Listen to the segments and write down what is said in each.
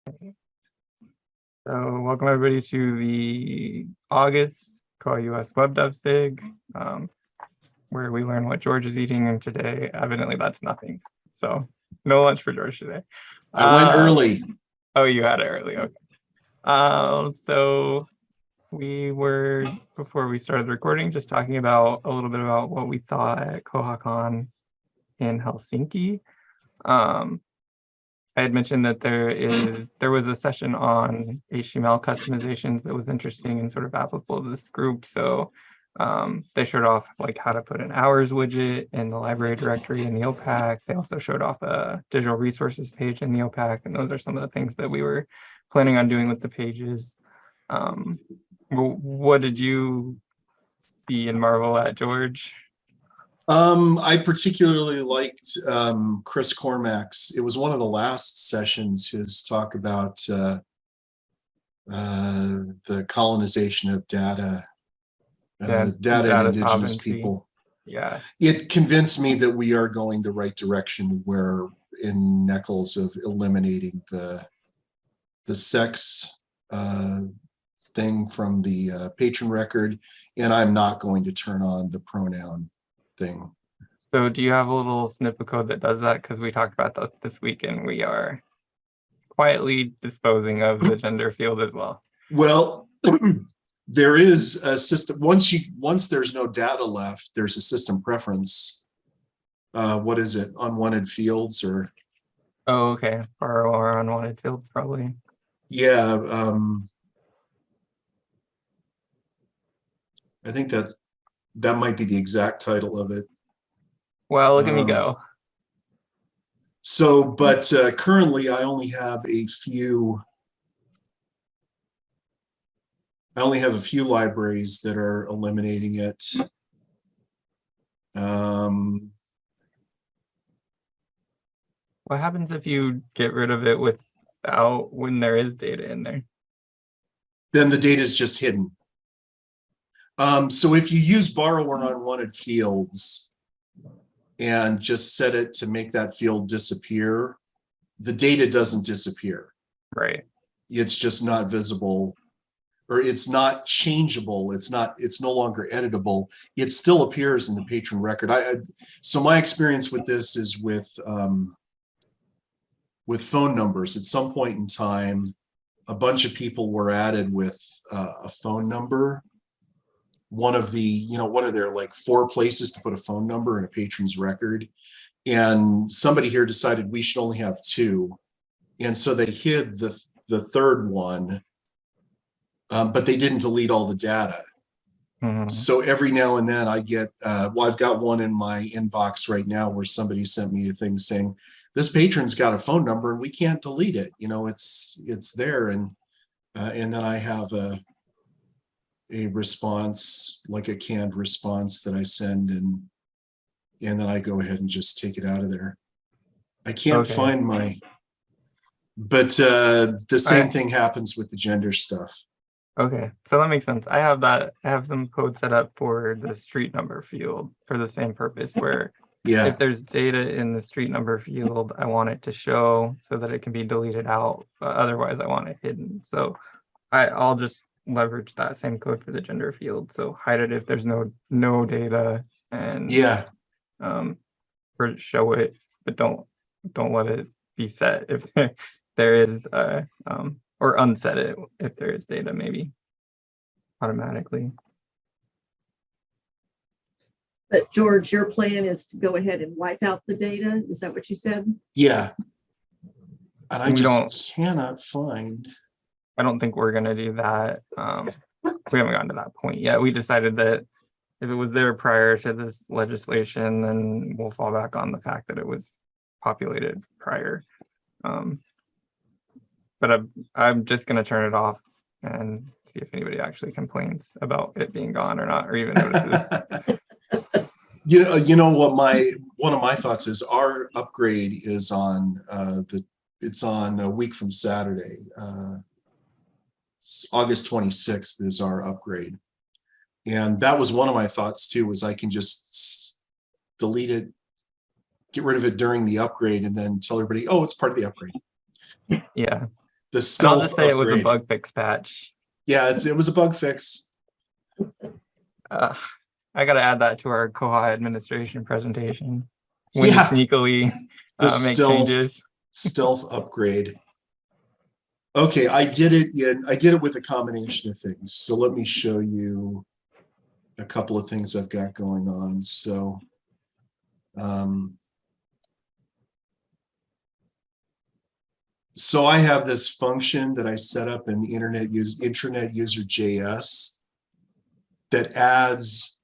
So welcome everybody to the August koha-US Web Dev SIG, where we learn what George is eating, and today, evidently, that's nothing. So no lunch for George today. I went early. Oh, you had it early, okay. So we were, before we started the recording, just talking about a little bit about what we thought at KohaCon in Helsinki. I had mentioned that there was a session on HTML customizations that was interesting and sort of applicable to this group. So they showed off like how to put an hours widget in the library directory in the OPAC. They also showed off a digital resources page in the OPAC, and those are some of the things that we were planning on doing with the pages. What did you see and marvel at, George? I particularly liked Chris Cormack's. It was one of the last sessions, his talk about the colonization of data, data and indigenous people. Yeah. It convinced me that we are going the right direction, where in NEKLS of eliminating the sex thing from the patron record, and I'm not going to turn on the pronoun thing. So do you have a little snip of code that does that? Because we talked about that this week, and we are quietly disposing of the gender field as well. Well, there is a system. Once there's no data left, there's a system preference. What is it? Unwanted fields or? Oh, okay. Or unwanted fields, probably. Yeah. I think that might be the exact title of it. Well, look at me go. So, but currently I only have a few libraries that are eliminating it. What happens if you get rid of it when there is data in there? Then the data is just hidden. So if you use borrow or unwanted fields and just set it to make that field disappear, the data doesn't disappear. Right. It's just not visible, or it's not changeable. It's no longer editable. It still appears in the patron record. So my experience with this is with phone numbers. At some point in time, a bunch of people were added with a phone number. One of the, what are there, like 4 places to put a phone number in a patron's record? And somebody here decided we should only have 2. And so they hid the third one, but they didn't delete all the data. Mm-hmm. So every now and then I get, well, I've got one in my inbox right now where somebody sent me a thing saying, this patron's got a phone number and we can't delete it. It's there. And then I have a response, like a canned response that I send, and then I go ahead and just take it out of there. I can't find my, but the same thing happens with the gender stuff. Okay, so that makes sense. I have some code set up for the street number field for the same purpose, where if there's data in the street number field, I want it to show so that it can be deleted out, but otherwise I want it hidden. So I'll just leverage that same code for the gender field. So hide it if there's no data, and show it, but don't let it be set if there is or unset it if there is data, maybe automatically. But George, your plan is to go ahead and wipe out the data. Is that what you said? Yeah. And I just cannot find. I don't think we're going to do that. We haven't gotten to that point yet. We decided that if it was there prior to this legislation, then we'll fall back on the fact that it was populated prior. But I'm just going to turn it off and see if anybody actually complains about it being gone or not, or even notices. You know what one of my thoughts is. Our upgrade is on it's on a week from Saturday. August 26th is our upgrade, and that was one of my thoughts too, was I can just delete it, get rid of it during the upgrade, and then tell everybody, oh, it's part of the upgrade. Yeah. The And I'll stealth just say it was a upgrade. bug fix patch. Yeah, it was a bug fix. I got to add that to our Koha administration presentation. When you Yeah, sneakily the make changes. stealth upgrade. Okay, I did it with a combination of things. So let me show you a couple of things I've got going on. So so I have this function that I set up in intranet user JS that adds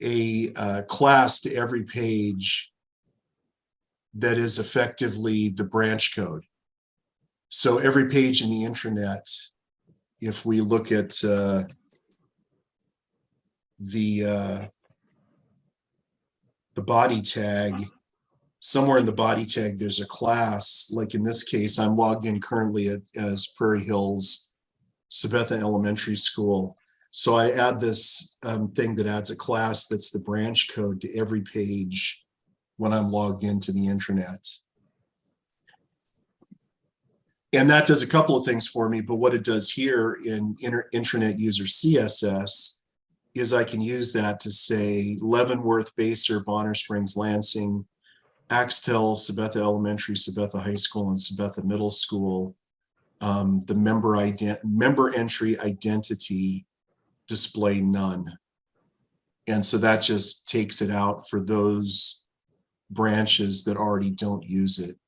a class to every page that is effectively the branch code. So every page in the intranet, if we look at the body tag, somewhere in the body tag, there's a class. Like in this case, I'm logged in currently as Prairie Hills Sabetha Elementary School. So I add this thing that adds a class that's the branch code to every page when I'm logged into the intranet. And that does a couple of things for me, but what it does here in intranet user CSS is I can use that to say Leavenworth, BASEHOR, BONNERSPGS, LANSING, PHAXTELL, Sabetha Elementary, Sabetha High School, and Sabetha Middle School, the member entry identity display none. And so that just takes it out for those branches that already don't use it.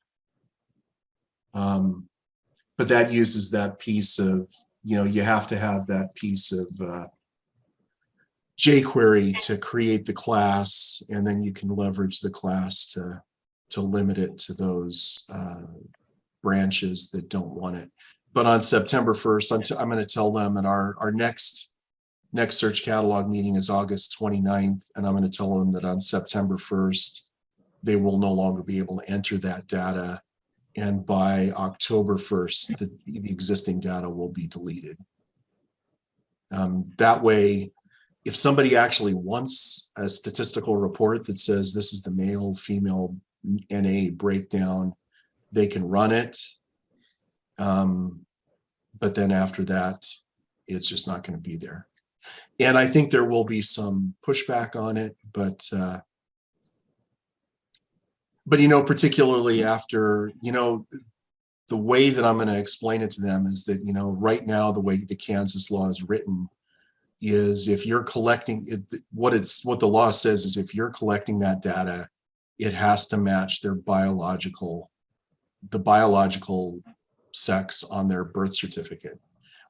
But that uses that piece of, you have to have that piece of jQuery to create the class, and then you can leverage the class to limit it to those branches that don't want it. But on September 1st, I'm going to tell them, and our next search catalog meeting is August 29th, and I'm going to tell them that on September 1st, they will no longer be able to enter that data. And by October 1st, the existing data will be deleted. That way, if somebody actually wants a statistical report that says this is the male, female NA breakdown, they can run it. But then after that, it's just not going to be there. And I think there will be some pushback on it, but particularly after, the way that I'm going to explain it to them is that, right now, the way the Kansas law is written is if you're collecting it, what the law says is if you're collecting that data, it has to match the biological sex on their birth certificate,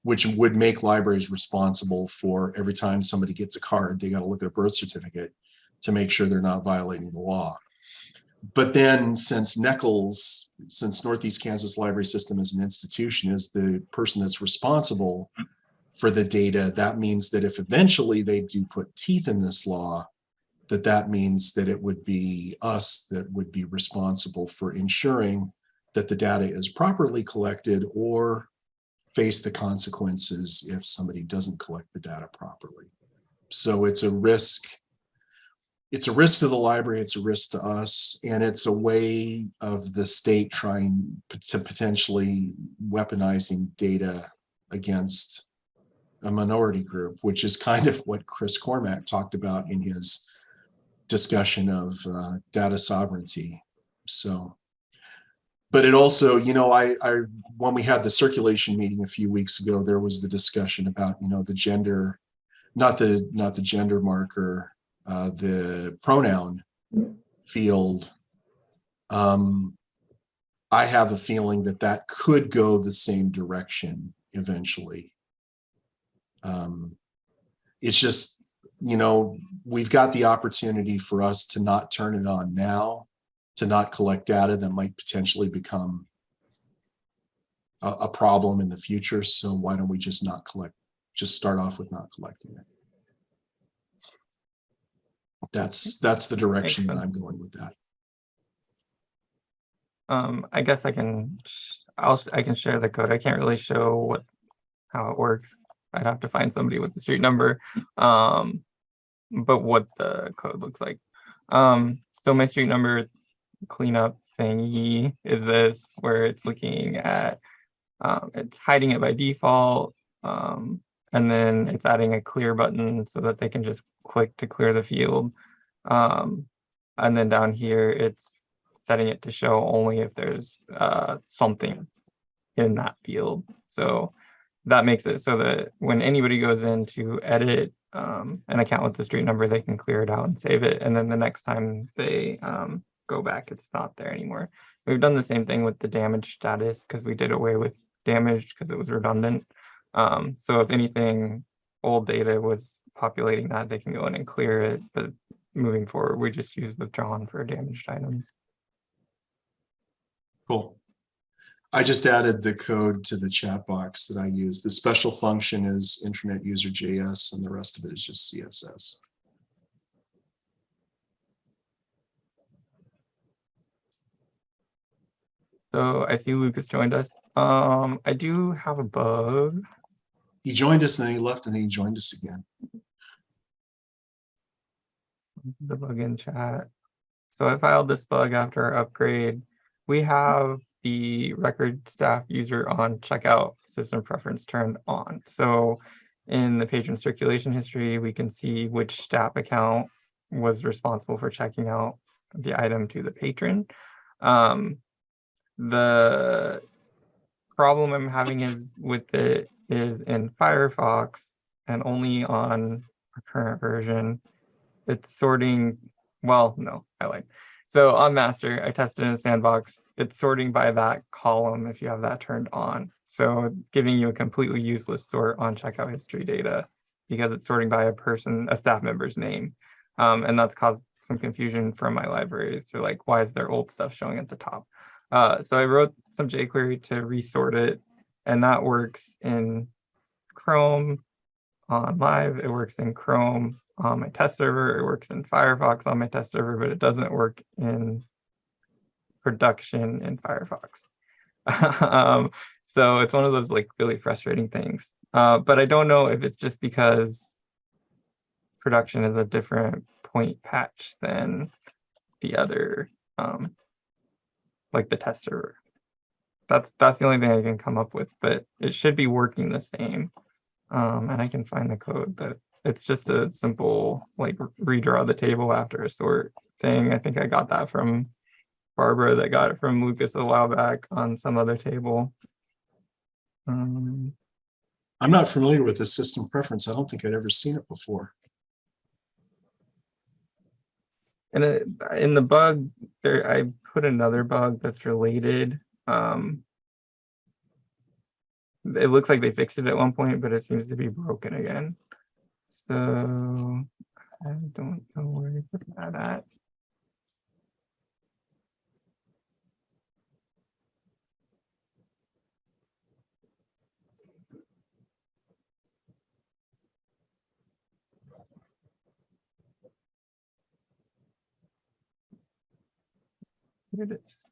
which would make libraries responsible for every time somebody gets a card, they got to look at a birth certificate to make sure they're not violating the law. But then since NEKLS, since Northeast Kansas Library System as an institution is the person that's responsible for the data, that means that if eventually they do put teeth in this law, that means that it would be us that would be responsible for ensuring that the data is properly collected or face the consequences if somebody doesn't collect the data properly. So it's a risk. It's a risk to the library, it's a risk to us, and it's a way of the state trying to potentially weaponizing data against a minority group, which is kind of what Chris Cormack talked about in his discussion of data sovereignty. So, but it also, when we had the circulation meeting a few weeks ago, there was the discussion about, the gender, not the gender marker, the pronoun field. I have a feeling that could go the same direction eventually. It's just, we've got the opportunity for us to not turn it on now, to not collect data that might potentially become a problem in the future. So why don't we just start off with not collecting it? That's the direction that I'm going with that. I guess I can share the code. I can't really show how it works. I'd have to find somebody with the street number, but what the code looks like. So my street number cleanup thingy is this, where it's looking at, it's hiding it by default, and then it's adding a clear button so that they can just click to clear the field. And then down here, it's setting it to show only if there's something in that field. So that makes it so that when anybody goes in to edit an account with the street number, they can clear it out and save it. And then the next time they go back, it's not there anymore. We've done the same thing with the damage status because we did away with damaged because it was redundant. So if anything, old data was populating that, they can go in and clear it. But moving forward, we just use withdrawn for damaged items. Cool. I just added the code to the chat box that I use. The special function is internet user JS, and the rest of it is just CSS. So I see Lucas joined us. I do have a bug. He joined us, and then he left, and then he joined us again. The bug in chat. So I filed this bug after our upgrade. We have the record staff user on checkout system preference turned on. So in the patron circulation history, we can see which staff account was responsible for checking out the item to the patron. The problem I'm having with it is in Firefox, and only on our current version, it's sorting, well, no, I lied. So on master, I tested in a sandbox, it's sorting by that column if you have that turned on. So giving you a completely useless sort on checkout history data because it's sorting by a staff member's name. And that's caused some confusion from my libraries. They're like, why is their old stuff showing at the top? So I wrote some jQuery to resort it, and that works in Chrome on Live. It works in Chrome on my test server. It works in Firefox on my test server, but it doesn't work in production in Firefox. So it's one of those like really frustrating things. But I don't know if it's just because production is a different point patch than the other, like the test server. That's the only thing I can come up with, but it should be working the same. And I can find the code, but it's just a simple like redraw the table after a sort thing. I think I got that from Barbara that got it from Lucas a while back on some other table. I'm not familiar with the system preference. I don't think I'd ever seen it before. And in the bug there, I put another bug that's related. It looks like they fixed it at one point, but it seems to be broken again. So I don't know where to put that at. Here it is.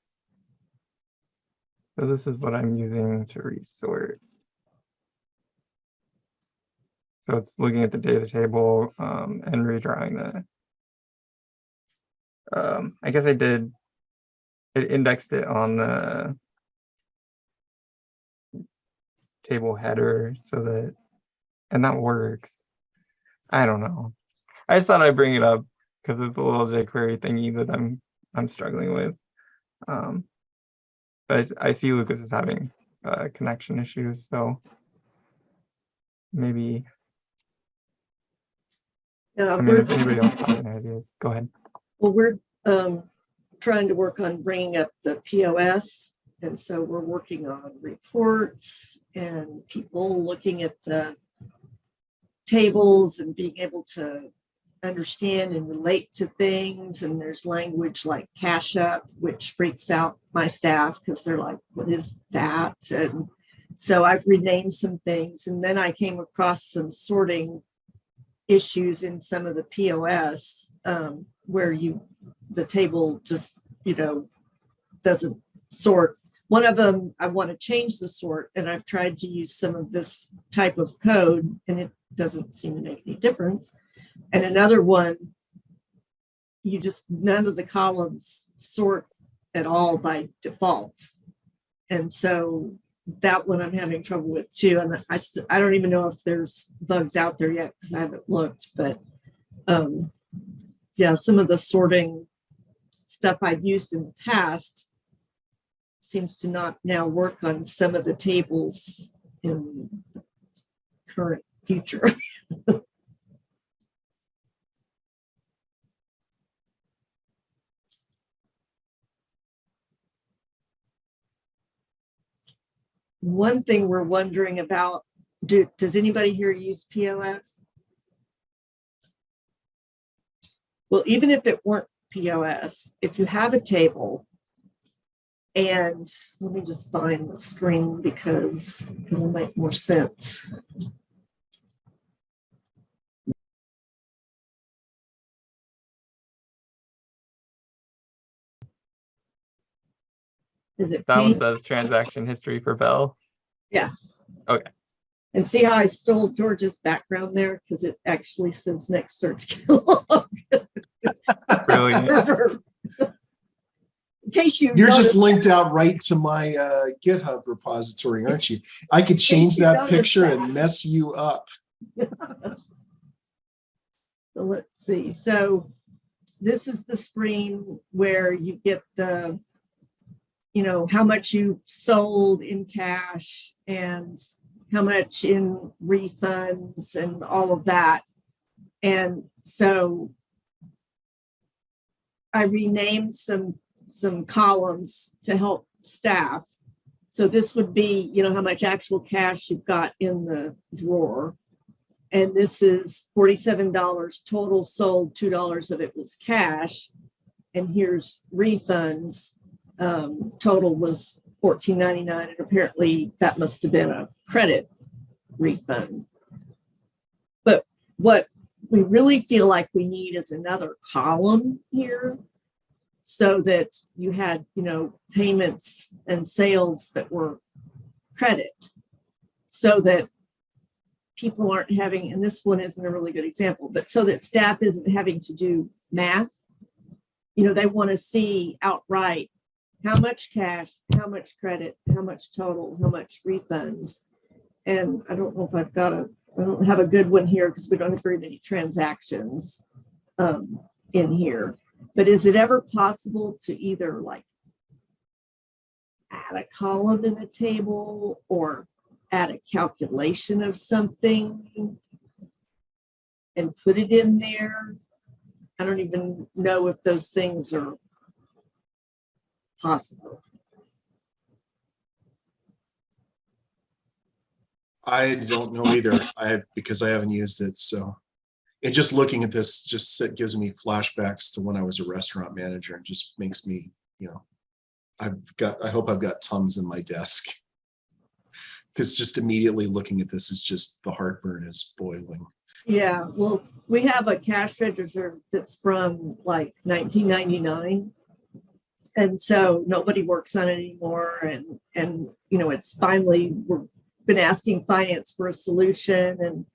So this is what I'm using to resort. So it's looking at the data table and redrawing the, I guess it indexed it on the table header so that, and that works. I don't know. I just thought I'd bring it up because it's a little jQuery thingy that I'm struggling with. But I see Lucas is having connection issues, so maybe. Yeah, I mean, if anybody else has any ideas, go ahead. well, we're trying to work on bringing up the POS, and so we're working on reports and people looking at the tables and being able to understand and relate to things. And there's language like cash up, which freaks out my staff because they're like, what is that? And so I've renamed some things, and then I came across some sorting issues in some of the POS where the table just, doesn't sort. One of them, I want to change the sort, and I've tried to use some of this type of code, and it doesn't seem to make any difference. And another one, none of the columns sort at all by default. And so that one I'm having trouble with too. And I don't even know if there's bugs out there yet because I haven't looked, but yeah, some of the sorting stuff I've used in the past seems to not now work on some of the tables in the current future. One thing we're wondering about, does anybody here use POS? Well, even if it weren't POS, if you have a table, and let me just find the screen because it will make more sense. Is it That one says transaction history for Bell. Yeah. Okay. And see how I stole George's background there? Because it actually says next search catalog. Brilliant. In case You're just linked out right to my GitHub repository, aren't you? I could change that picture and mess you up. So let's see. So this is the screen where you get the, you know, how much you sold in cash and how much in refunds and all of that. And so I renamed some columns to help staff. So this would be, you know, how much actual cash you've got in the drawer. And this is $47 total sold, $2 of it was cash. And here's refunds. Total was $14.99, and apparently that must have been a credit refund. But what we really feel like we need is another column here so that you had, you know, payments and sales that were credit, so that people aren't having, and this one isn't a really good example, but so that staff isn't having to do math. You know, they want to see outright how much cash, how much credit, how much total, how much refunds. And I don't know if I don't have a good one here because we don't have very many transactions in here. But is it ever possible to either like add a column in the table or add a calculation of something and put it in there? I don't even know if those things are possible. I don't know either. Because I haven't used it. So, and just looking at this just gives me flashbacks to when I was a restaurant manager and just makes me, you know, I hope I've got Tums in my desk, because just immediately looking at this is just the heartburn is boiling. Yeah, well, we have a cash register that's from like 1999. And so nobody works on it anymore. And you know, it's finally, we've been asking finance for a solution and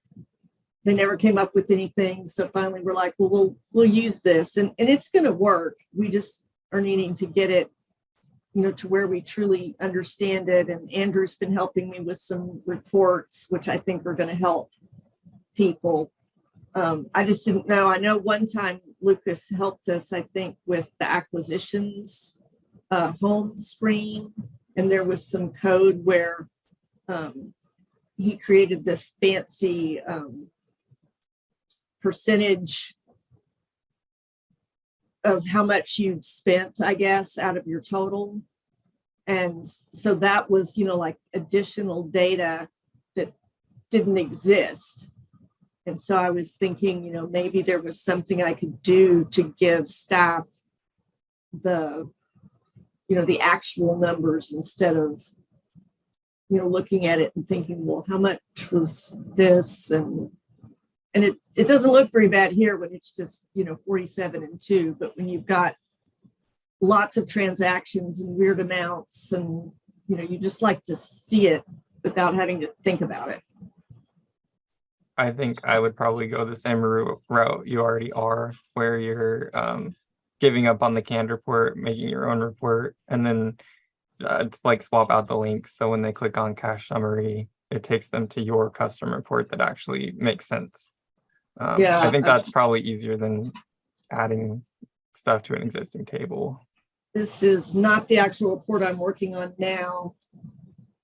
they never came up with anything. So finally we're like, well, we'll use this and it's going to work. We just are needing to get it, you know, to where we truly understand it. And Andrew's been helping me with some reports, which I think are going to help people. I just didn't know. I know one time Lucas helped us, I think, with the acquisitions home screen, and there was some code where he created this fancy percentage of how much you'd spent, I guess, out of your total. And so that was, you know, like additional data that didn't exist. And so I was thinking, you know, maybe there was something I could do to give staff the, you know, the actual numbers instead of, you know, looking at it and thinking, well, how much was this? And it doesn't look very bad here when it's just, you know, 47 and 2, but when you've got lots of transactions and weird amounts and, you know, you just like to see it without having to think about it. I think I would probably go the same route you already are, where you're giving up on the canned report, making your own report, and then it's like swap out the links. So when they click on cash summary, it takes them to your custom report that actually makes sense. Yeah, I think that's probably easier than adding stuff to an existing table. this is not the actual report I'm working on now,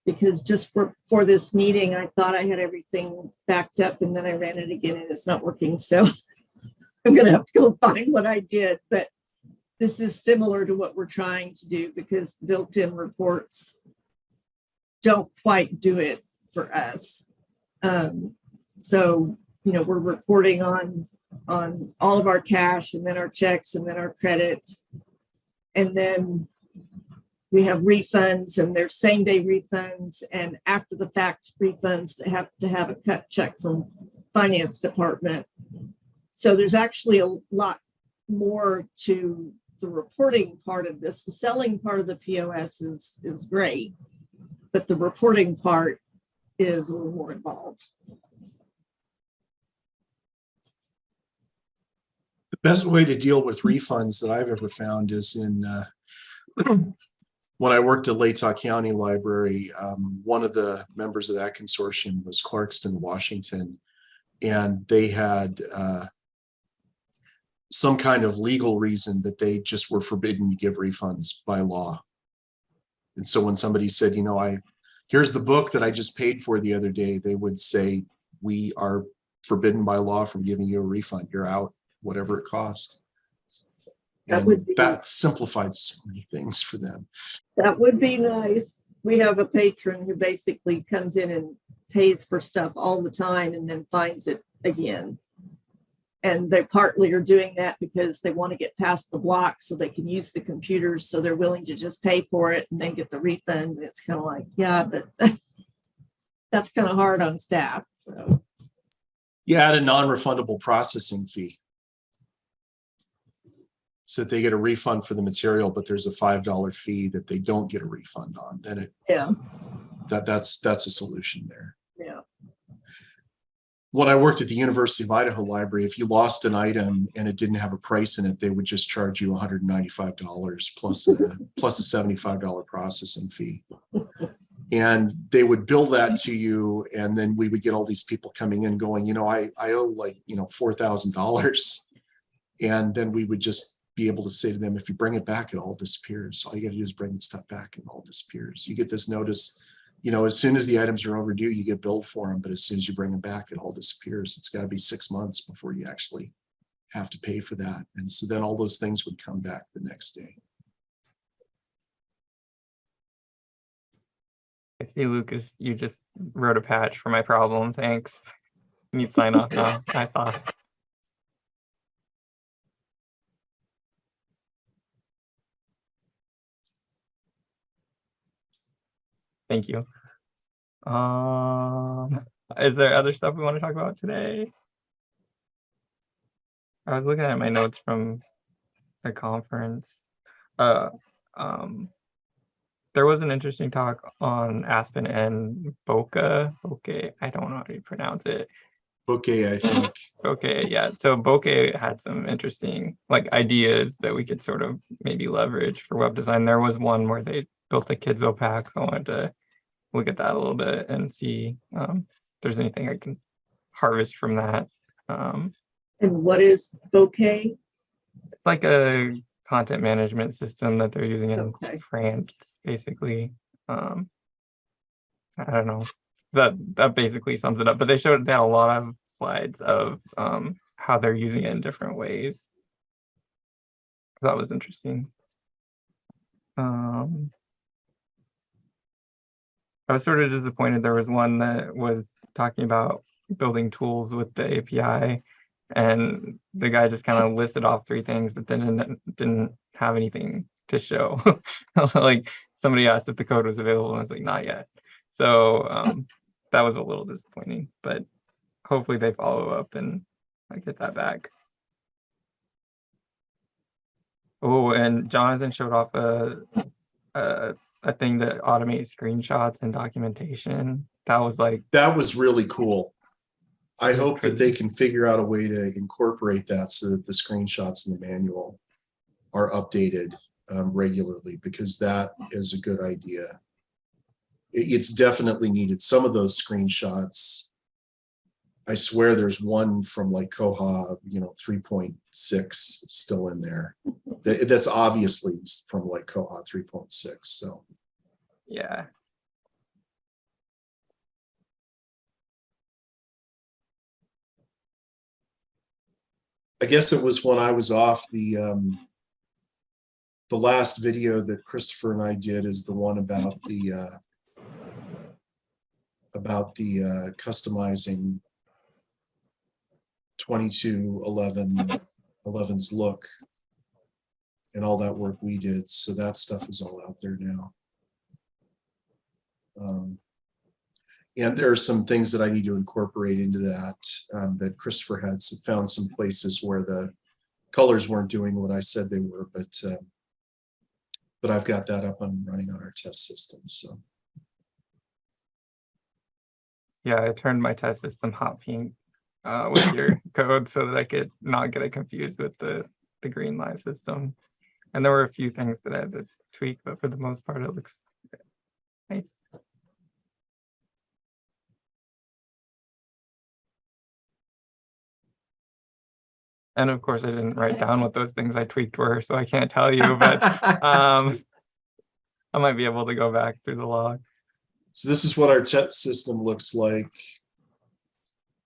because just for this meeting, I thought I had everything backed up, and then I ran it again and it's not working. So I'm going to have to go find what I did. But this is similar to what we're trying to do, because built-in reports don't quite do it for us. So, you know, we're reporting on all of our cash, and then our checks, and then our credit. And then we have refunds, and there's same-day refunds and after-the-fact refunds that have to have a cut check from finance department. So there's actually a lot more to the reporting part of this. The selling part of the POS is great, but the reporting part is a little more involved. The best way to deal with refunds that I've ever found is in when I worked at Latah County Library. One of the members of that consortium was Clarkston, Washington, and they had some kind of legal reason that they just were forbidden to give refunds by law. And so when somebody said, you know, here's the book that I just paid for the other day, they would say, we are forbidden by law from giving you a refund. You're out, whatever it costs. That simplified so many things for them. That would be nice. We have a patron who basically comes in and pays for stuff all the time and then finds it again. And they partly are doing that because they want to get past the block so they can use the computers. So they're willing to just pay for it and then get the refund. And it's kind of like, yeah, but that's kind of hard on staff. So you add a non-refundable processing fee, so that they get a refund for the material, but there's a $5 fee that they don't get a refund on. Then that's a solution there. Yeah. When I worked at the University of Idaho Library, if you lost an item and it didn't have a price in it, they would just charge you $195 plus a $75 processing fee. And they would bill that to you, and then we would get all these people coming in going, you know, I owe like, you know, $4,000. And then we would just be able to say to them, if you bring it back, it all disappears. All you got to do is bring the stuff back and it all disappears. You get this notice, you know, as soon as the items are overdue, you get billed for them. But as soon as you bring them back, it all disappears. It's got to be 6 months before you actually have to pay for that. And so then all those things would come back the next day. I see, Lucas, you just wrote a patch for my problem. Thanks. You need sign off now. I saw. Thank you. Is there other stuff we want to talk about today? I was looking at my notes from the conference. There was an interesting talk on Aspen and Bokeh. Okay, I don't know how to pronounce it. Bokeh, I think. Okay, yeah. So Bokeh had some interesting like ideas that we could sort of maybe leverage for web design. There was one where they built a kids pack. So I wanted to look at that a little bit and see if there's anything I can harvest from that. And what is Bokeh? It's like a content management system that they're using in France, basically. I don't know. That basically sums it up. But they had a lot of slides of how they're using it in different ways. That was interesting. I was sort of disappointed. There was one that was talking about building tools with the API, and the guy just kind of listed off 3 things, but then didn't have anything to show. Like somebody asked if the code was available, and I was like, not yet. So that was a little disappointing, but hopefully they follow up and I get that back. Oh, and Jonathan showed off a thing to automate screenshots and documentation. That was really cool. I hope that they can figure out a way to incorporate that so that the screenshots in the manual are updated regularly, because that is a good idea. It's definitely needed. Some of those screenshots, I swear there's one from like Koha, 3.6 still in there. That's obviously from like Koha 3.6. So Yeah. I guess it was when I was off, the last video that Christopher and I did is the one about the customizing 2211's look and all that work we did. So that stuff is all out there now. And there are some things that I need to incorporate into that, that Christopher had found some places where the colors weren't doing what I said they were, but I've got that up and running on our test system. So Yeah, I turned my test system hot pink with your code so that I could not get it confused with the green live system. And there were a few things that I had to tweak, but for the most part, it looks nice. And of course, I didn't write down what those things I tweaked were, so I can't tell you, but I might be able to go back through the log. So this is what our test system looks like.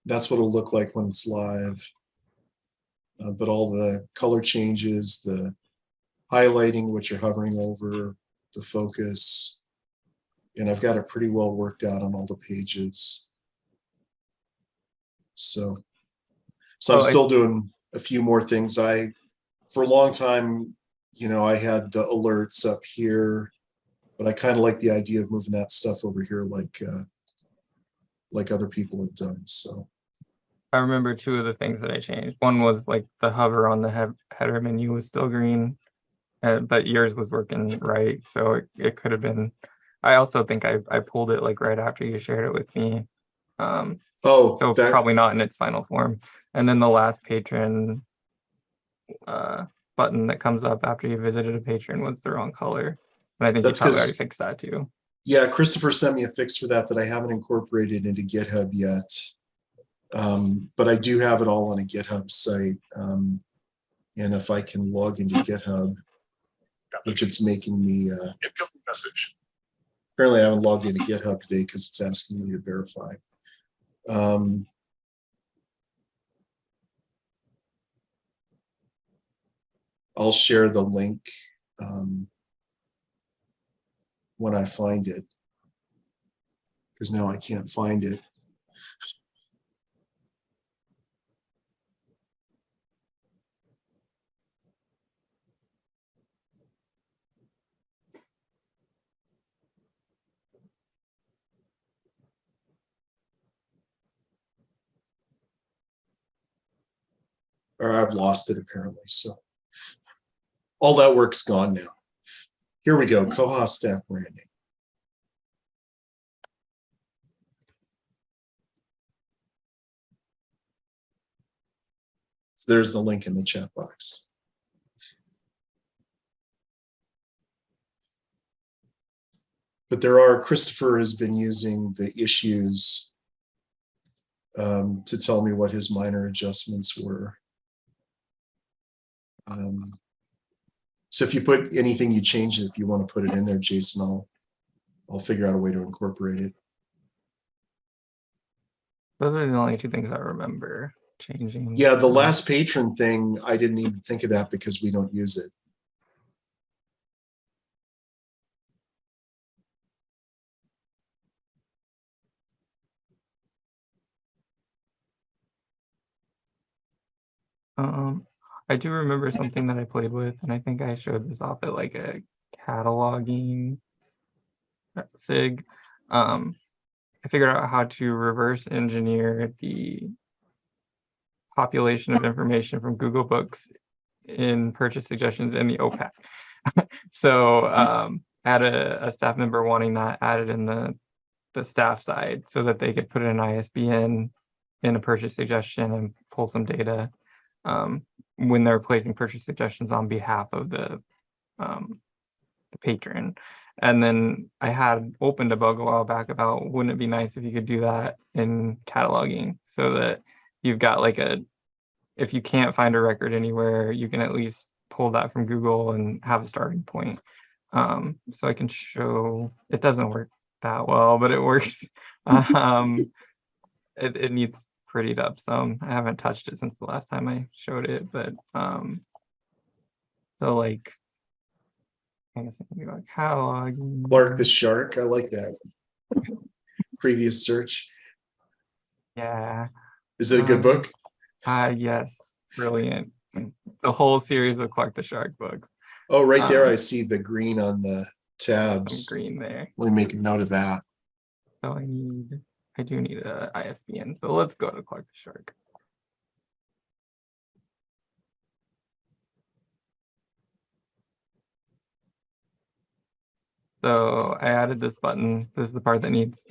That's what it'll look like when it's live. But all the color changes, the highlighting, what you're hovering over, the focus, and I've got it pretty well worked out on all the pages. So I'm still doing a few more things. For a long time, I had the alerts up here, but I kind of like the idea of moving that stuff over here like other people have done. So I remember two of the things that I changed. One was like the hover on the header menu was still green, but yours was working right. So it could have been. I also think I pulled it like right after you shared it with me. So probably not in its final form. And then the last patron button that comes up after you visited a patron was the wrong color. And I think you probably already fixed that too. Yeah, Christopher sent me a fix for that I haven't incorporated into GitHub yet. But I do have it all on a GitHub site. And if I can log into GitHub, which it's making me, apparently I haven't logged into GitHub today because it's asking me to verify. I'll share the link when I find it, because now I can't find it. Or I've lost it apparently. So all that work's gone now. Here we go, Koha staff branding. So there's the link in the chat box. But Christopher has been using the issues to tell me what his minor adjustments were. So if you put anything you change it, if you want to put it in there, Jason, I'll figure out a way to incorporate it. Those are the only two things I remember changing. Yeah, the last patron thing, I didn't even think of that because we don't use it. I do remember something that I played with, and I think I showed this off at like a cataloging SIG. I figured out how to reverse engineer the population of information from Google Books in purchase suggestions in the OPAC. So had a staff member wanting that added in the staff side so that they could put in an ISBN in a purchase suggestion and pull some data. when they're placing purchase suggestions on behalf of the patron. And then I had opened a bug a while back about, wouldn't it be nice if you could do that in cataloging, so that you've got like if you can't find a record anywhere, you can at least pull that from Google and have a starting point. So I can show, it doesn't work that well, but it works. It needs prettied up some. I haven't touched it since the last time I showed it, but so like, I guess I can do like catalog. Clark the Shark, I like that. Previous search. Yeah. Is it a good book? Yes, brilliant. The whole series of Clark the Shark books. Oh, right there, I see the green on the tabs. Some green there. Let me make a note of that. So I do need a ISBN. So let's go to Clark the Shark. So I added this button. This is the part that needs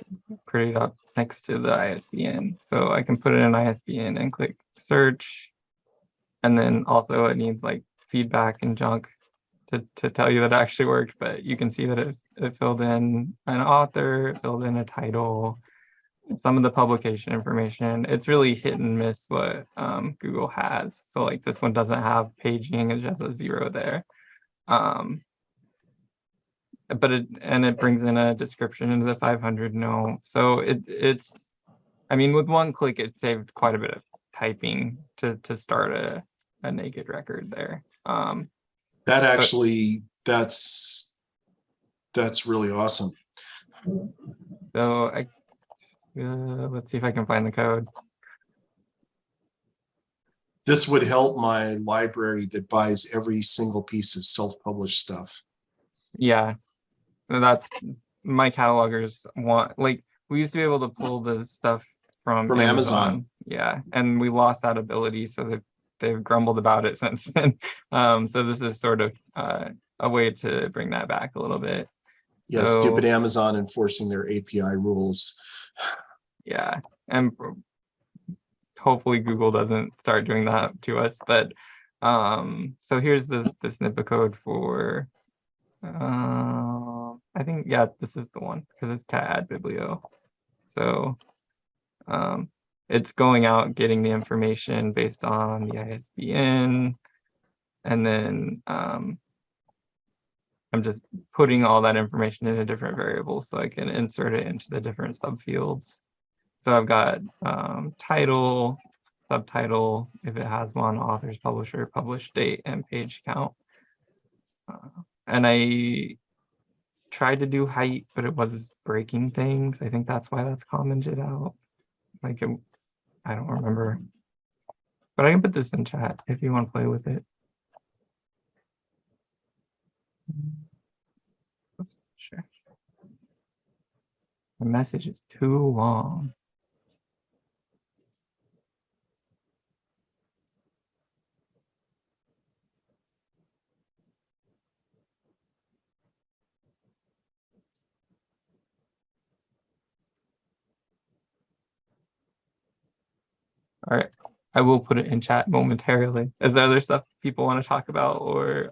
prettied up next to the ISBN. So I can put in an ISBN and click search. And then also it needs like feedback and junk to tell you that it actually worked. But you can see that it filled in an author, it filled in a title, some of the publication information. It's really hit and miss what Google has. So like this one doesn't have paging, it just has a 0 there. But it brings in a description into the 500 note. So it's, I mean, with one click, it saved quite a bit of typing to start a naked record there. That actually, that's really awesome. So let's see if I can find the code. This would help my library that buys every single piece of self-published stuff. Yeah, that's, my catalogers want, like, we used to be able to pull the stuff from Amazon. Yeah, and we lost that ability, so they've grumbled about it since then. So this is sort of a way to bring that back a little bit. Yeah, so, stupid Amazon enforcing their API rules. Yeah, and hopefully Google doesn't start doing that to us. But so here's the snippet code for I think, yeah, this is the one, because it's to add biblio. So it's going out, getting the information based on the ISBN, and then I'm just putting all that information in a different variable so I can insert it into the different subfields. So I've got title, subtitle, if it has one, authors, publisher, published date, and page count. And I tried to do height, but it was breaking things. I think that's why that's commented out. Like, I don't remember. But I can put this in chat if you want to play with it. Sure. The message is too long. All right, I will put it in chat momentarily. Is there other stuff people want to talk about, or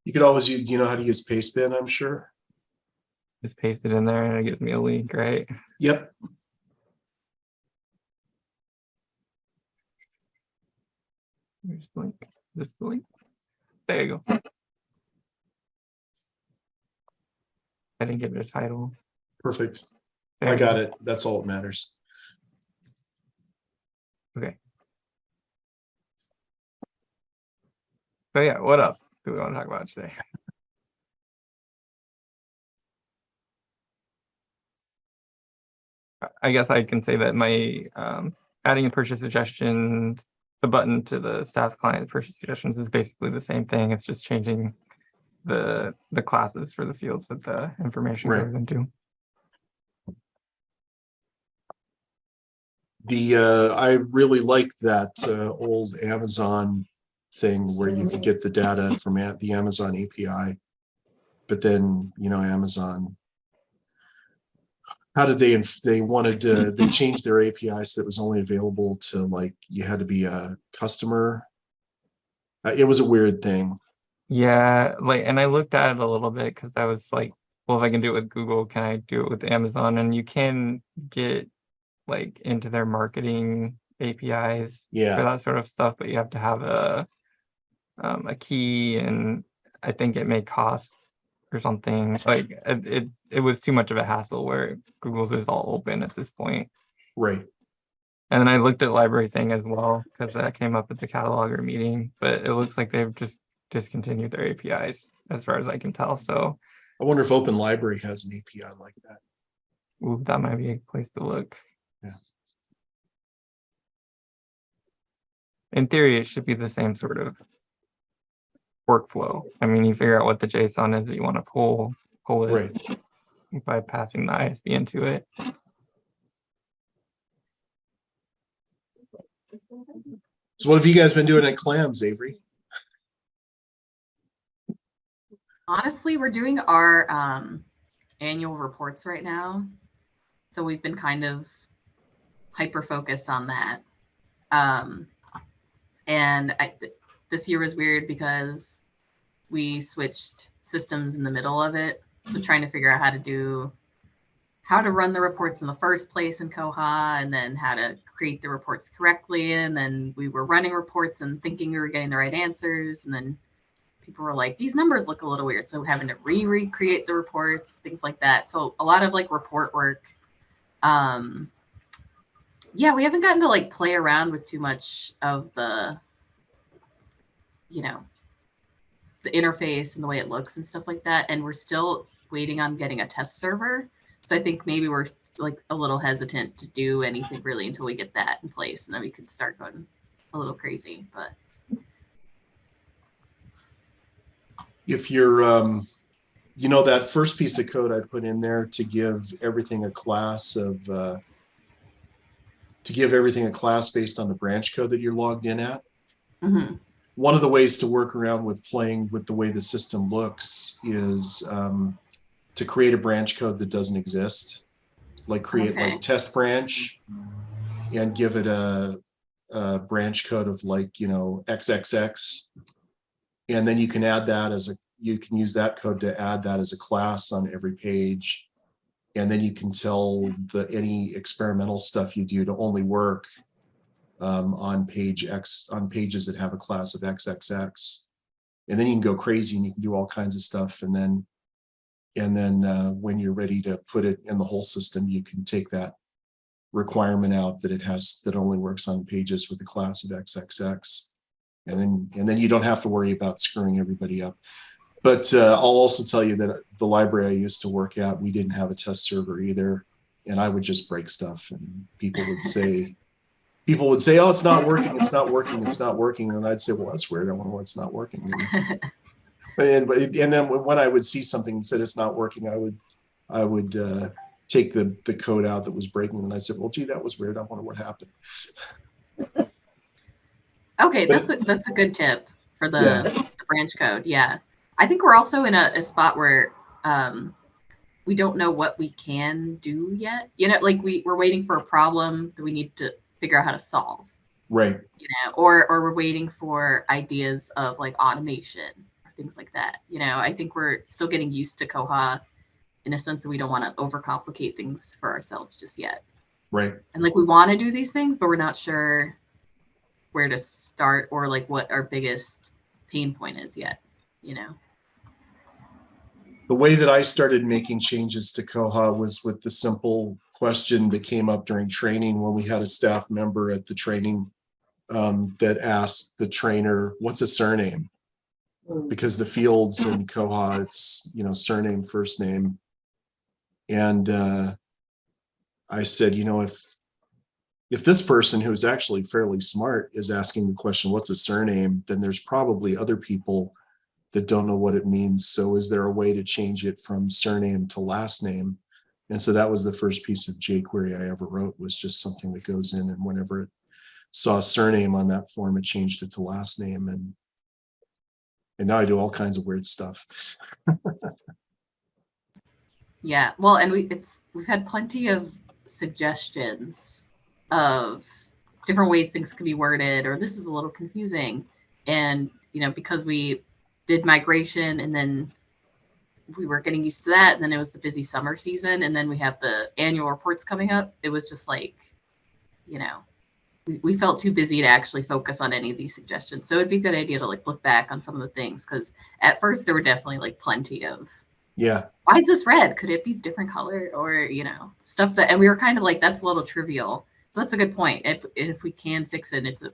you could always use, do you know how to use Pastebin? I'm sure. Just paste it in there and it gives me a link, right? Yep. Here's the link. This is the link. There you go. I didn't give it a title. Perfect. There I got it. That's all that matters. Okay. So yeah, what else do we want to talk about today? I guess I can say that my adding a purchase suggestions, the button to the staff client purchase suggestions is basically the same thing. It's just changing the classes for the fields that the information goes into. I really liked that old Amazon thing where you could get the data from the Amazon API, but then, you know, Amazon, how did they wanted to, they changed their API so it was only available to, like, you had to be a customer It was a weird thing. Yeah, like, and I looked at it a little bit because I was like, well, if I can do it with Google, can I do it with Amazon? And you can get like into their marketing APIs for that sort of stuff, but you have to have a key, and I think it may cost or something. Like it was too much of a hassle where Google's is all open at this point. Right. And then I looked at Library Thing as well because that came up at the cataloger meeting, but it looks like they've just discontinued their APIs as far as I can tell. So I wonder if Open Library has an API like that. ooh, that might be a place to look. Yeah. In theory, it should be the same sort of workflow. I mean, you figure out what the JSON is that you want to pull it Right. by passing the ISB into it. So what have you guys been doing at CLAMS, Avery? Honestly, we're doing our annual reports right now. So we've been kind of hyper-focused on that. And this year was weird because we switched systems in the middle of it. So trying to figure out how to run the reports in the first place in Koha, and then how to create the reports correctly. And then we were running reports and thinking we were getting the right answers. And then people were like, these numbers look a little weird. So having to recreate the reports, things like that. So a lot of like report work. Yeah, we haven't gotten to like play around with too much of the, the interface and the way it looks and stuff like that. And we're still waiting on getting a test server. So I think maybe we're like a little hesitant to do anything really until we get that in place, and then we can start going a little crazy. But if you're, that first piece of code I put in there to give everything a class based on the branch code that you're logged in at. mm-hmm. One of the ways to work around with playing with the way the system looks is to create a branch code that doesn't exist, like create like test branch and give it a branch code of like, XXX. And then you can add that you can use that code to add that as a class on every page. And then you can tell any experimental stuff you do to only work on pages that have a class of XXX. And then you can go crazy and you can do all kinds of stuff. And then when you're ready to put it in the whole system, you can take that requirement out that only works on pages with a class of XXX. And then you don't have to worry about screwing everybody up. But I'll also tell you that the library I used to work at, we didn't have a test server either. And I would just break stuff, and people would say, oh, it's not working, it's not working, it's not working. And I'd say, well, that's weird. I wonder why it's not working. And then when I would see something that said it's not working, I would take the code out that was breaking, and I said, well, gee, that was weird. I wonder what happened. Okay, that's a good tip for the branch code. Yeah, I think we're also in a spot where we don't know what we can do yet. Like we're waiting for a problem that we need to figure out how to solve. Right. Or we're waiting for ideas of like automation or things like that. I think we're still getting used to Koha in a sense that we don't want to overcomplicate things for ourselves just yet. Right. And like we want to do these things, but we're not sure where to start or like what our biggest pain point is yet, The way that I started making changes to Koha was with the simple question that came up during training when we had a staff member at the training that asked the trainer, what's a surname? Because the fields in Koha, it's, surname, first name. And I said, if this person who's actually fairly smart is asking the question, what's a surname, then there's probably other people that don't know what it means. So is there a way to change it from surname to last name? And so that was the first piece of jQuery I ever wrote, was just something that goes in, and whenever it saw surname on that form, it changed it to last name. And now I do all kinds of weird stuff. Yeah, well, and we've had plenty of suggestions of different ways things could be worded, or this is a little confusing. And because we did migration and then we were getting used to that, and then it was the busy summer season, and then we have the annual reports coming up. It was just like, we felt too busy to actually focus on any of these suggestions. So it'd be a good idea to like look back on some of the things, because at first there were definitely like plenty of, why is this red? Could it be different color? Or, stuff that, and we were kind of like, that's a little trivial. So that's a good point. If we can fix it, it's a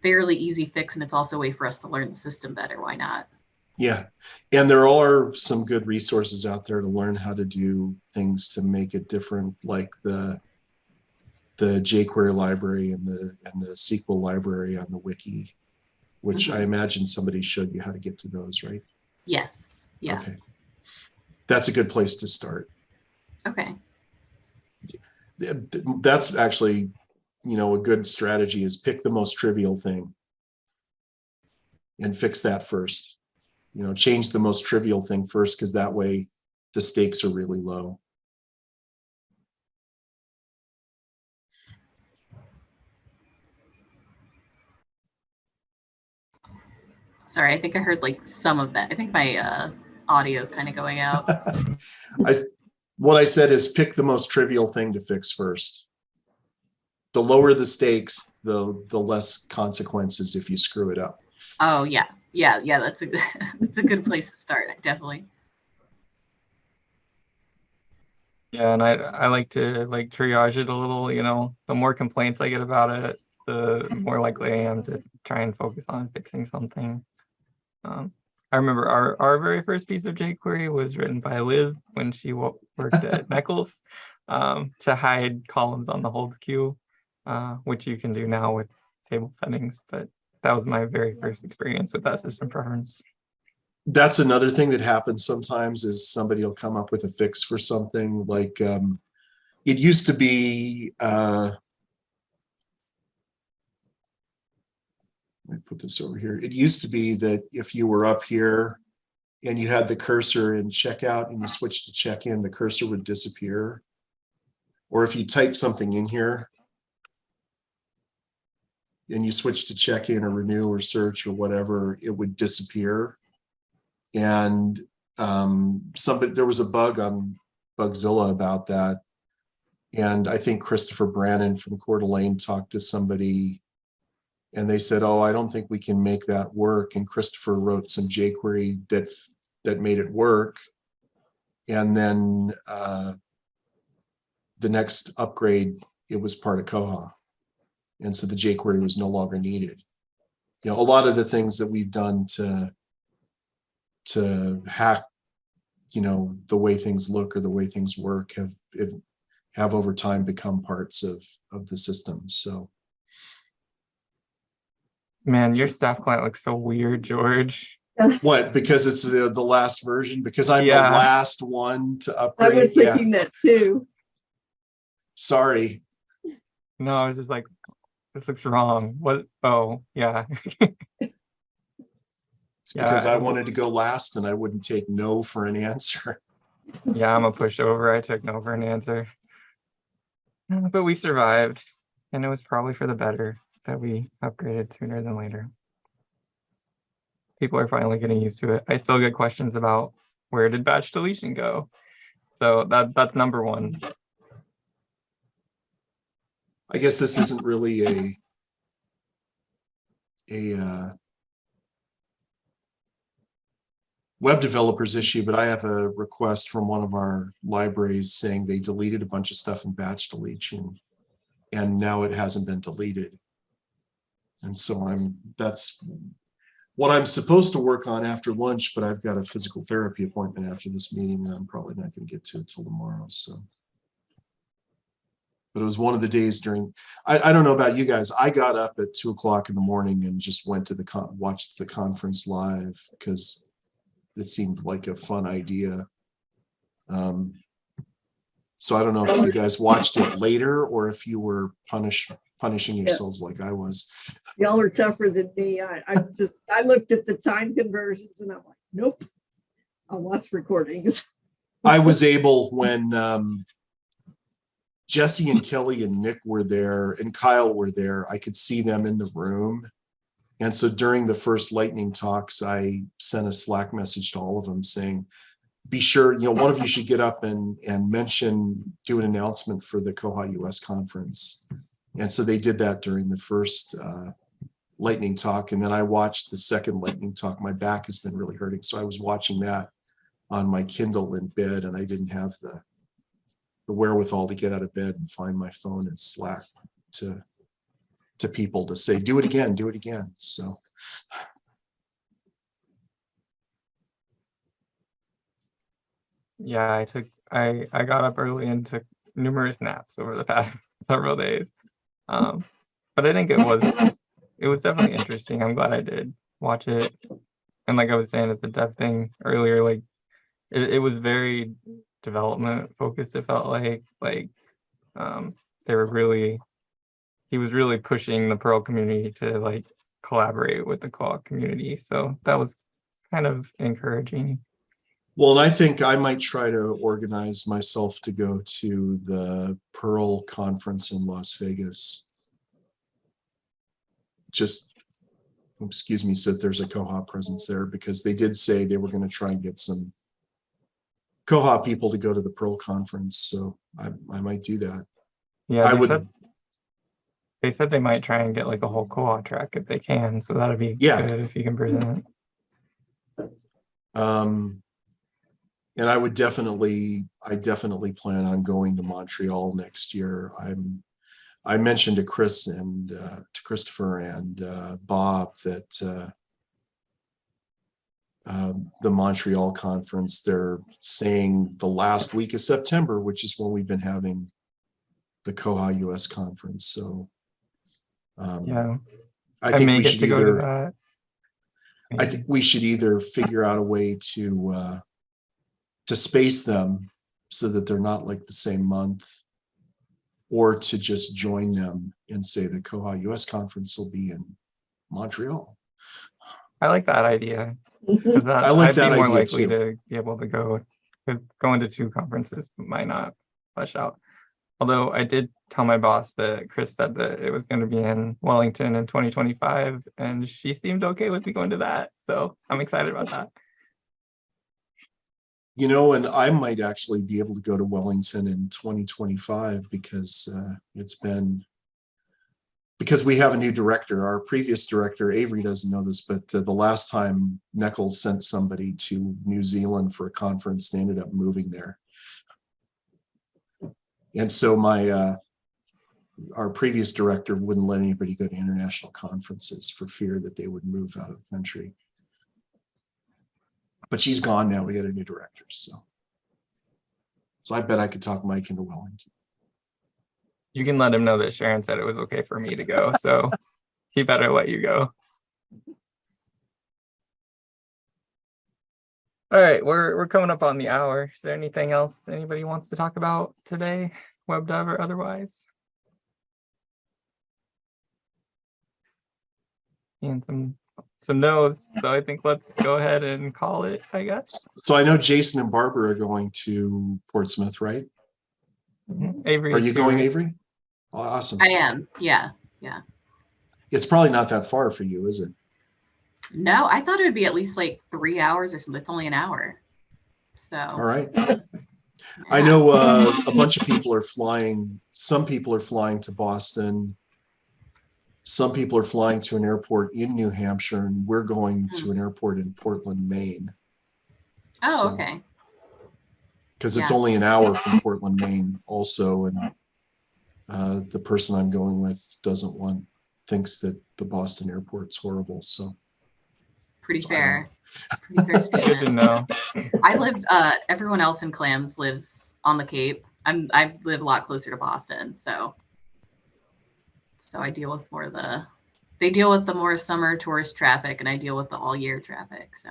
fairly easy fix, and it's also a way for us to learn the system better. Why not? Yeah. And there are some good resources out there to learn how to do things to make it different, like the jQuery library and the SQL library on the wiki, which I imagine somebody showed you how to get to those, right? Yes. Yeah. Okay. That's a good place to start. Okay. That's actually, a good strategy is pick the most trivial thing and fix that first. Change the most trivial thing first, because that way the stakes are really low. Sorry, I think I heard like some of that. I think my audio is kind of going out. What I said is pick the most trivial thing to fix first. The lower the stakes, the less consequences if you screw it up. Oh yeah. That's a good place to start, definitely. Yeah, and I like to like triage it a little. The more complaints I get about it, the more likely I am to try and focus on fixing something. I remember our very first piece of jQuery was written by Liv when she worked at NEKLS to hide columns on the hold queue, which you can do now with table settings. But that was my very first experience with that system preference. That's another thing that happens sometimes, is somebody will come up with a fix for something. Like it used to be, let me put this over here. It used to be that if you were up here and you had the cursor in checkout and you switched to check-in, the cursor would disappear. Or if you type something in here and you switch to check-in or renew or search or whatever, it would disappear. And there was a bug on Bugzilla about that. And I think Christopher Brannon from Coeur d'Alene talked to somebody and they said, oh, I don't think we can make that work. And Christopher wrote some jQuery that made it work. And then the next upgrade, it was part of Koha. And so the jQuery was no longer needed. A lot of the things that we've done to hack, the way things look or the way things work have over time become parts of the system. So. Man, your staff client looks so weird, George. What? Because it's the last version? Because I'm the last one to upgrade? I was thinking that too. Sorry. No, I was just like, this looks wrong. What? Oh, yeah. It's because I wanted to go last and I wouldn't take no for an answer. Yeah, I'm a pushover. I took no for an answer. But we survived, and it was probably for the better that we upgraded sooner than later. People are finally getting used to it. I still get questions about where did batch deletion go? So that's number one. I guess this isn't really a web developers issue, but I have a request from one of our libraries saying they deleted a bunch of stuff in batch deletion and now it hasn't been deleted. And so that's what I'm supposed to work on after lunch, but I've got a physical therapy appointment after this meeting and I'm probably not going to get to it till tomorrow. So, but it was one of the days during, I don't know about you guys. I got up at 2 o'clock in the morning and just went to watched the conference live because it seemed like a fun idea. So I don't know if you guys watched it later or if you were punishing yourselves like I was. Y'all are tougher than me. I looked at the time conversions and I'm like, nope, I'll watch recordings. I was able when Jesse and Kelly and Nick were there and Kyle were there, I could see them in the room And so during the first lightning talks, I sent a Slack message to all of them saying, be sure, one of you should get up and do an announcement for the koha-US conference. And so they did that during the first lightning talk. And then I watched the second lightning talk. My back has been really hurting. So I was watching that on my Kindle in bed, and I didn't have the wherewithal to get out of bed and find my phone and Slack to people to say, do it again, do it again. So yeah, I got up early and took numerous naps over the past several days. But I think it was definitely interesting. I'm glad I did watch it. And like I was saying at the dev thing earlier, like it was very development focused. It felt like he was really pushing the Perl community to like collaborate with the koha community. So that was kind of encouraging. well, and I think I might try to organize myself to go to the Perl conference in Las Vegas. Just, excuse me, so there's a koha presence there, because they did say they were going to try and get some koha people to go to the Perl conference. So I might do that. Yeah, they said they might try and get like a whole koha track if they can. So that'd be good if you can present. And I definitely plan on going to Montreal next year. I mentioned to Chris and to Christopher and Bob that the Montreal conference, they're saying the last week of September, which is when we've been having the koha-US conference. So Yeah, I think we should go to that. I think we should either figure out a way to space them so that they're not like the same month, or to just join them and say the koha-US conference will be in Montreal. I like that idea. I like I'd that be more idea likely too. to be able to go. Going to two conferences might not flesh out. Although I did tell my boss that Chris said that it was going to be in Wellington in 2025, and she seemed okay with me going to that. So I'm excited about that. And I might actually be able to go to Wellington in 2025 because because we have a new director. Our previous director, Avery, doesn't know this, but the last time NEKLS sent somebody to New Zealand for a conference, they ended up moving there. And so our previous director wouldn't let anybody go to international conferences for fear that they would move out of the country. But she's gone now. We got a new director, so I bet I could talk Mike into Wellington. You can let him know that Sharon said it was okay for me to go, so he better let you go. All right, we're coming up on the hour. Is there anything else anybody wants to talk about today, web dev or otherwise? And some no's, so I think let's go ahead and call it, I guess. So I know Jason and Barbara are going to Portsmouth, right? Avery, are you going, Avery? Oh, awesome. I am. Yeah. It's probably not that far for you, is it? No, I thought it would be at least like 3 hours or something. It's only an hour. So. All right. Yeah. I know a bunch of people are flying. Some people are flying to Boston. Some people are flying to an airport in New Hampshire, and we're going to an airport in Portland, Maine. Oh, okay. Because it's only an hour from Portland, Maine also. And the person I'm going with thinks that the Boston airport's horrible. So pretty fair. Pretty fair statement. Good to know. I live, everyone else in Clams lives on the Cape. I live a lot closer to Boston, so I deal with they deal with the more summer tourist traffic, and I deal with the all year traffic. So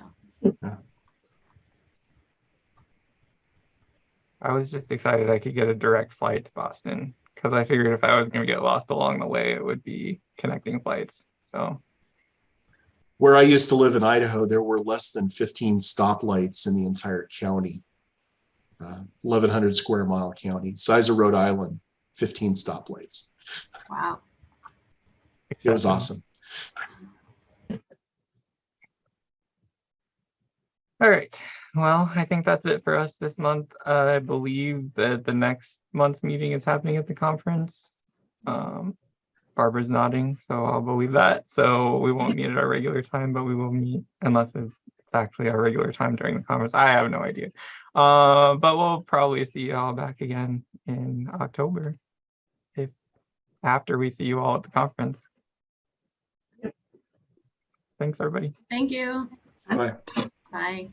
I was just excited I could get a direct flight to Boston, because I figured if I was going to get lost along the way, it would be connecting flights. So where I used to live in Idaho, there were less than 15 stoplights in the entire county. 1,100 square mile county, size of Rhode Island, 15 stoplights. wow. It was awesome. All right. Well, I think that's it for us this month. I believe that the next month's meeting is happening at the conference. Barbara's nodding, so I'll believe that. So we won't meet at our regular time, but we will meet unless it's actually our regular time during the conference. I have no idea. But we'll probably see you all back again in October, if after we see you all at the conference. Thanks, everybody. Thank you. Bye. Bye.